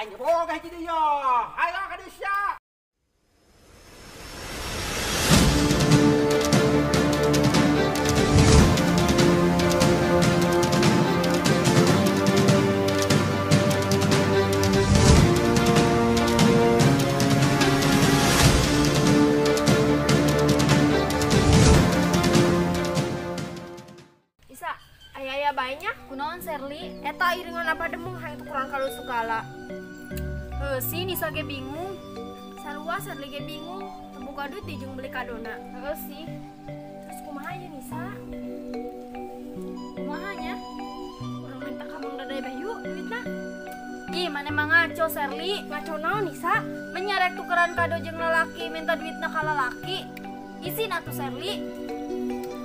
Aing boga hiji dia. Ayo ka dieu. Ayah banyak, kunaon Serli? Eta iringan apa demung hayang tukuran kalau segala. Si Nisa ge bingung. Sarua Serli ge bingung. Tembuka duit dijung beli kadona. Si. Terus kumaha ya Nisa? Kumahanya? Urang minta ka Mang Daday bayu duitna. Ih, mana mah ngaco Serli? Ngaco naon Nisa? Menyarek tukeran kado jeung lalaki minta duitna ka lalaki. Isin atuh Serli.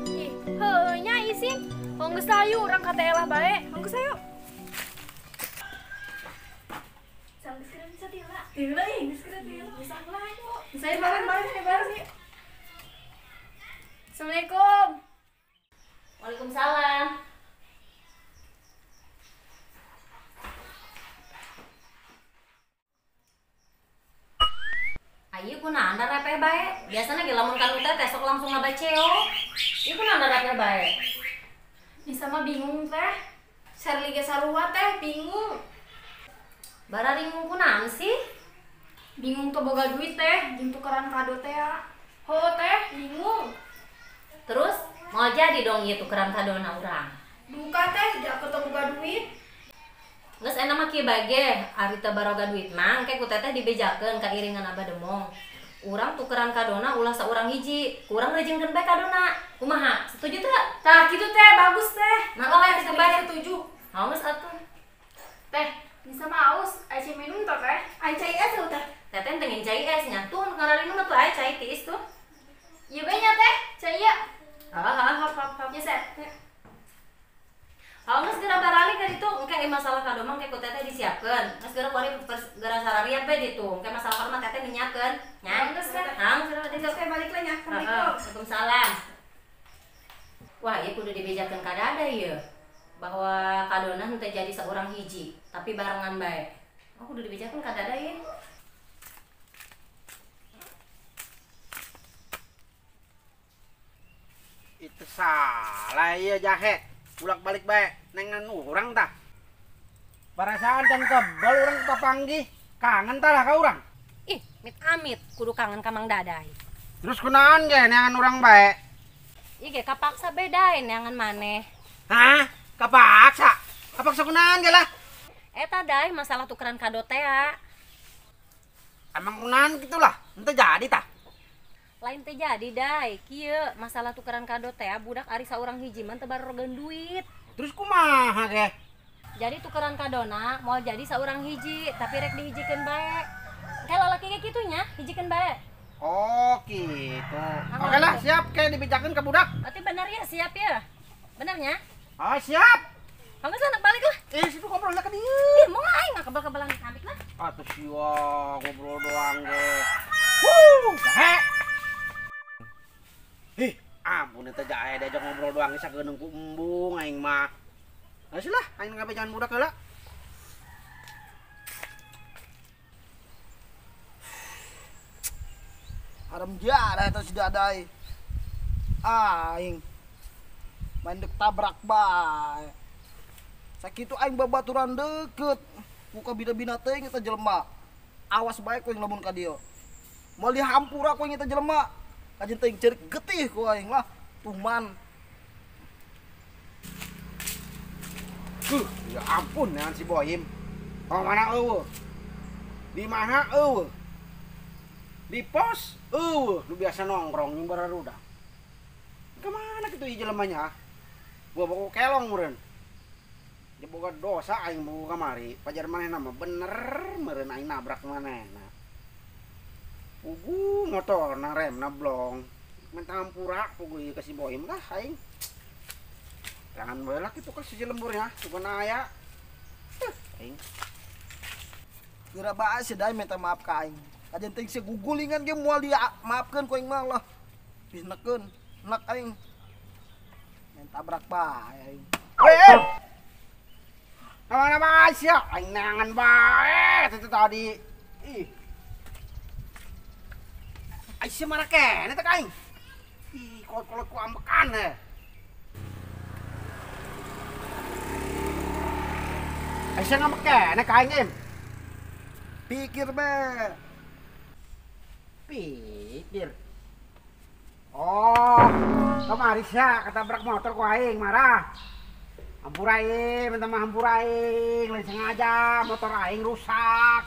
Ih, heuh nya isin. Honggeus sayu urang ka teh lah bae. Honggeus sayu. Sanggeus kira bisa tila. Tila geus kira tila. Bisa lah itu. Saya bareng-bareng sih. Assalamualaikum. Waalaikumsalam. Ayo kunaon da repeh bae? Biasana ge lamun kanu teh sok langsung ngabaceo. Ieu kunaon da repeh bae? Nisa mah bingung teh. Serli ge sarua teh bingung. Bararingung kunaon sih? Bingung tuh boga duit teh, jeung tukeran kado teh ya. Heuh teh, bingung. Terus mau jadi dong ieu tukeran kadona urang. Duka teh jak ketemu boga duit. Geus ena mah kieu bage, ari teu baroga duit mah engke ku teteh dibejakeun ka iringan Abah Demong. Urang tukeran kadona ulah saurang hiji, kurang rejengkeun bae kadona. Kumaha? Setuju teu? Tah kitu teh bagus teh. Nah, oleh Serli sebaik. setuju. Haus atuh. Teh, Nisa mah aus, aya minum teh teh. Aya cai es teh. Teteh tengin cai es nya tuh ngararinun tuh aya cai tiis tuh. Ieu bae nya teh, cai ya. Hap. Ya set. Geus geura barali ka ditu, engke masalah kado mah engke ku teteh disiapkeun. Geus geura kuari geura sarariap bae ditu. Engke masalah kado mah teteh dinyiapkeun. Nya. Geus teh. Geus Geus teh balik lah nya. Waalaikumsalam. Wah, ieu kudu dibejakeun ka dada ieu. Bahwa kadona henteu jadi saurang hiji, tapi barengan bae. Oh, kudu dibejakeun ka dada ieu. Itu salah ieu jahe. Bulak-balik bae nengan urang tah. Barasaan can kebal urang papanggih. Kangen tah lah ka urang. Ih, amit-amit kudu kangen ka Mang Daday. Terus kunaon ge nengan urang bae? Ih, ge kapaksa bedain neangan maneh. Hah? Kapaksa? Kapaksa kunaon ge lah? Eta day masalah tukeran kado teh. Emang kunaon gitu lah? Henteu jadi tah. Lain teh jadi day, kieu masalah tukeran kado teh budak ari saurang hiji mah teu barogan duit. Terus kumaha ge? Jadi tukeran kadona mau jadi saurang hiji, tapi rek dihijikeun bae. Kayak lalaki ge kitu nya, hijikeun bae. Oh gitu. Oke lah, siap kayak dibejakeun ke budak. Berarti bener ya, siap ya? Benernya? Oh siap. Kamu sana balik lah. Situ ngobrolnya ke dia. Ih, mau aing mah kebal-kebalan samik lah. Atuh siwa ngobrol doang ge. Jahe. Ampun eta jahe diajak ngobrol doang geus sageuneng ku embung aing mah. Geus lah, aing ngabejakeun budak heula. Arem jara eta si Daday. Aing main dek tabrak bae. Sakitu aing babaturan deket. Muka bina-bina teh eta jelema. Awas bae ku lamun ka dieu. Moal dihampura ku eta jelema. Kajen teh cerik getih ku aing lah. Tuman. Ya ampun dengan si Bohim. Oh mana eueuh? Di mana eueuh? Di pos eueuh, lu biasa nongkrong jeung bararudak. Kemana kitu ieu jelemanya? Gua bawa kelong meureun. Dia boga dosa aing bawa kamari. Pajar manehna mah bener meureun aing nabrak manehna. Pugu motor na remna blong. Minta hampura pugu ieu ka si Bohim lah aing. Jangan bae lah kitu ka si lemburnya, supana aya. Aing. Geura bae si Daday minta maaf ka aing. Kajen teh si gugulingan ge moal dia maafkeun ku aing mah lah. Bisnekeun, enak aing. Main tabrak bae aing. Nama Asia, aing neangan bae itu tadi. Ih. Aisyah marah kene teh aing. Ih, kolot-kolot ku ambekan he. Aisyah ngambek kene ka aing, Im. Pikir be. Pikir. Oh, kemari sya ketabrak motor ku aing marah. Hampura aing, minta maaf hampura aing, lain sengaja motor aing rusak.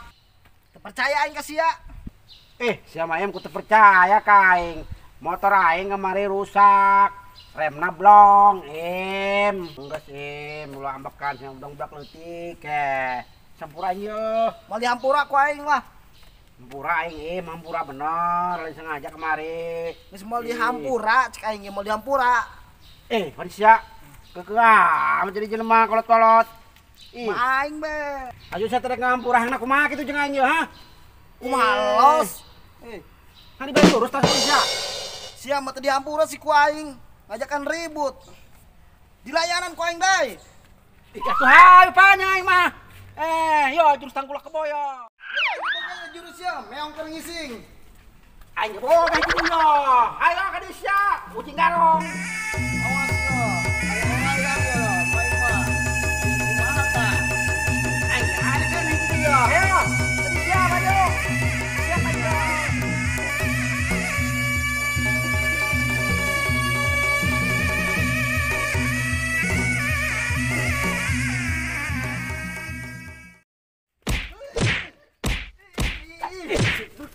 Percaya aing ka sia. Siapa ayam ku percaya ka aing. Motor aing kemari rusak. Remna blong, Enggak sih, mulu ambekan yang udah leutik Sampura ieu. Mau dihampura ku aing lah. Hampura aing, hampura bener, lain sengaja kemari. Geus mau dihampura, cek aing mau dihampura. Manusia kekeh menjadi jelema kolot-kolot. Aing be. Ayo saya terek ngampurah anak kumaha kitu jeung aing ieu, ha? Kumaha los? Kan dibagi urus tas Indonesia. Sia mah teu dihampura si ku aing. Ngajakan ribut. Dilayanan ku aing dai. Atuh hayu panya aing mah. Yo jurus tangkulak keboyo. Jurus ya, meong keur ngising. Aing boga itu yo. Ayo ka dieu sia, kucing garong. Awas yo. Ayo baik mah. Kumaha tah? Aing ada kan itu yo. Ayo, tadi sia maju. Siap aja.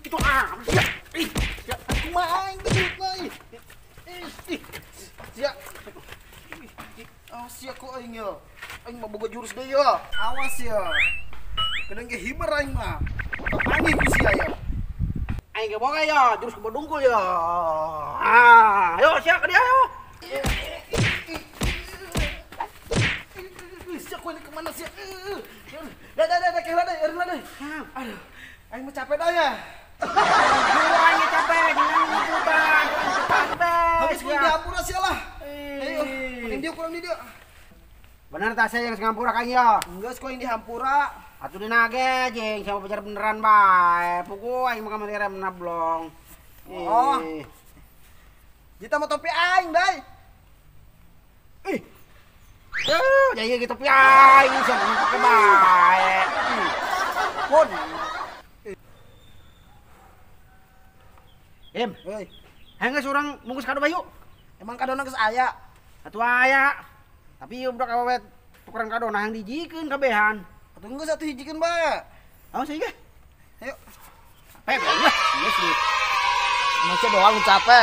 Itu sia. Kumaha aing bedut mah. Sia. Awas sia ku aing yo. Aing mah boga jurus deui yo. Awas yo. Kadang ge hiber aing mah. Kapani ku sia yo. Aing ge boga yo, jurus kebodungkul yo. Yo sia ka dia yo. Sia ku ini kemana sia? Dah kira deh, erna deh. Aduh, aing mah capek dah ya. Aing capek jangan ngikutan. Habis ku dihampura sia lah. Ayo, mending dia kurang di dia. Bener tak saya yang ngampura ka ieu? Enggeus ku aing dihampura. Atuh dina ge jeung sama pacar beneran bae. Pugu aing mah kamari remna blong. Oh. Jita mah topi aing dai. Jadi gitu piai sama pakai bae. Pun. Hei, geus urang bungkus kado bayu. Emang kadona geus aya. Atuh aya. Tapi ieu budak awewe tukeran kado nah yang dijikeun kabehan. Atuh geus atuh hijikeun bae. Awas ieu ge. Ayo. Capek lah. Iya sih. Masih doang capek.